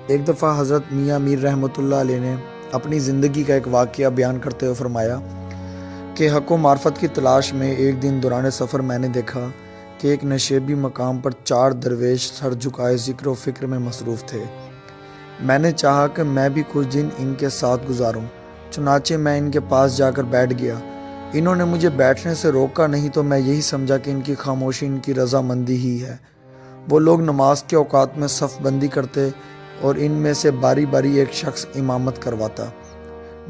ایک دفعہ حضرت میاں میر رحمۃ اللہ علیہ نے اپنی زندگی کا ایک واقعہ بیان کرتے ہوئے فرمایا کہ حق و معرفت کی تلاش میں ایک دن دوران سفر میں نے دیکھا کہ ایک نشیبی مقام پر 4 درویش سر جھکائے ذکر و فکر میں مصروف تھے۔ میں نے چاہا کہ میں بھی کچھ دن ان کے ساتھ گزاروں، چنانچہ میں ان کے پاس جا کر بیٹھ گیا۔ انہوں نے مجھے بیٹھنے سے روکا نہیں تو میں یہی سمجھا کہ ان کی خاموشی ان کی رضامندی ہی ہے۔ وہ لوگ نماز کے اوقات میں صف بندی کرتے اور ان میں سے باری باری ایک شخص امامت کرواتا۔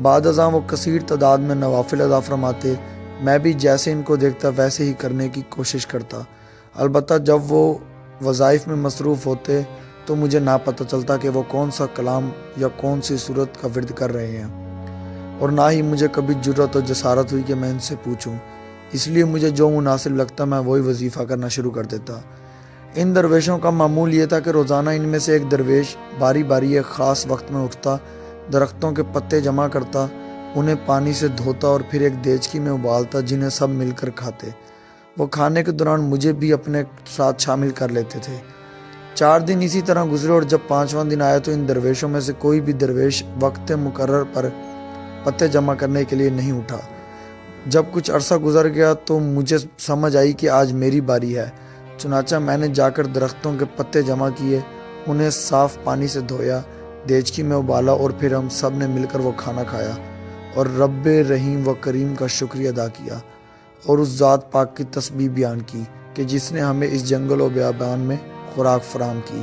بعد ازاں وہ کثیر تعداد میں نوافل ادا فرماتے۔ میں بھی جیسے ان کو دیکھتا ویسے ہی کرنے کی کوشش کرتا، البتہ جب وہ وظائف میں مصروف ہوتے تو مجھے نہ پتہ چلتا کہ وہ کون سا کلام یا کون سی صورت کا ورد کر رہے ہیں، اور نہ ہی مجھے کبھی جرأت و جسارت ہوئی کہ میں ان سے پوچھوں۔ اس لیے مجھے جو مناسب لگتا میں وہی وظیفہ کرنا شروع کر دیتا۔ ان درویشوں کا معمول یہ تھا کہ روزانہ ان میں سے ایک درویش باری باری ایک خاص وقت میں اٹھتا، درختوں کے پتے جمع کرتا، انہیں پانی سے دھوتا اور پھر ایک دیچکی میں ابالتا، جنہیں سب مل کر کھاتے۔ وہ کھانے کے دوران مجھے بھی اپنے ساتھ شامل کر لیتے تھے۔ 4 دن اسی طرح گزرے اور جب 5واں دن آیا تو ان درویشوں میں سے کوئی بھی درویش وقت مقرر پر پتے جمع کرنے کے لیے نہیں اٹھا۔ جب کچھ عرصہ گزر گیا تو مجھے سمجھ آئی کہ آج میری باری ہے، چنانچہ میں نے جا کر درختوں کے پتے جمع کیے، انہیں صاف پانی سے دھویا، دیچکی میں ابالا اور پھر ہم سب نے مل کر وہ کھانا کھایا اور رب رحیم و کریم کا شکریہ ادا کیا اور اس ذات پاک کی تسبیح بیان کی کہ جس نے ہمیں اس جنگل و بیابان میں خوراک فراہم کی۔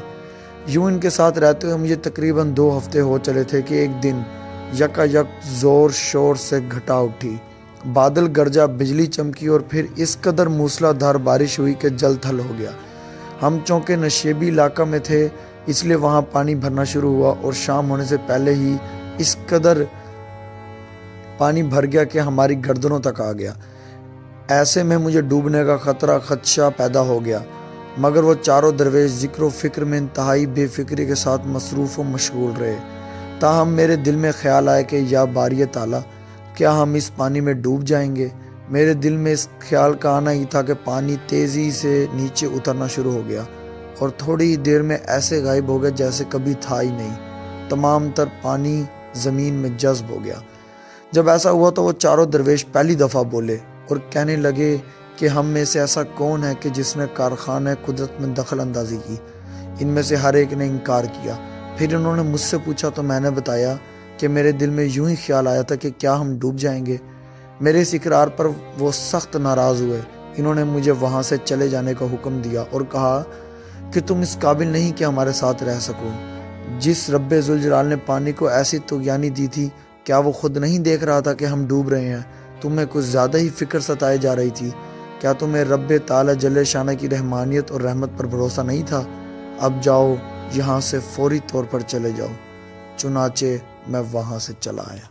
یوں ان کے ساتھ رہتے ہوئے مجھے تقریباً 2 ہفتے ہو چلے تھے کہ ایک دن یکا یک زور شور سے گھٹا اٹھی، بادل گرجا، بجلی چمکی اور پھر اس قدر موسلا دھار بارش ہوئی کہ جل تھل ہو گیا۔ ہم چونکہ نشیبی علاقہ میں تھے اس لیے وہاں پانی بھرنا شروع ہوا اور شام ہونے سے پہلے ہی اس قدر پانی بھر گیا کہ ہماری گردنوں تک آ گیا۔ ایسے میں مجھے ڈوبنے کا خدشہ پیدا ہو گیا، مگر وہ چاروں درویش ذکر و فکر میں انتہائی بے فکری کے ساتھ مصروف و مشغول رہے۔ تاہم میرے دل میں خیال آیا کہ یا باری تعالیٰ، کیا ہم اس پانی میں ڈوب جائیں گے؟ میرے دل میں اس خیال کا آنا ہی تھا کہ پانی تیزی سے نیچے اترنا شروع ہو گیا اور تھوڑی ہی دیر میں ایسے غائب ہو گیا جیسے کبھی تھا ہی نہیں۔ تمام تر پانی زمین میں جذب ہو گیا۔ جب ایسا ہوا تو وہ چاروں درویش پہلی دفعہ بولے اور کہنے لگے کہ ہم میں سے ایسا کون ہے کہ جس نے کارخانہ قدرت میں دخل اندازی کی؟ ان میں سے ہر ایک نے انکار کیا۔ پھر انہوں نے مجھ سے پوچھا تو میں نے بتایا کہ میرے دل میں یوں ہی خیال آیا تھا کہ کیا ہم ڈوب جائیں گے۔ میرے اس اقرار پر وہ سخت ناراض ہوئے۔ انہوں نے مجھے وہاں سے چلے جانے کا حکم دیا اور کہا کہ تم اس قابل نہیں کہ ہمارے ساتھ رہ سکو۔ جس رب ذوالجلال نے پانی کو ایسی طغیانی دی تھی، کیا وہ خود نہیں دیکھ رہا تھا کہ ہم ڈوب رہے ہیں؟ تمہیں کچھ زیادہ ہی فکر ستائے جا رہی تھی۔ کیا تمہیں رب تعالی جل شانہ کی رحمانیت اور رحمت پر بھروسہ نہیں تھا؟ اب جاؤ یہاں سے فوری طور پر چلے جاؤ۔ چنانچہ میں وہاں سے چلا آیا۔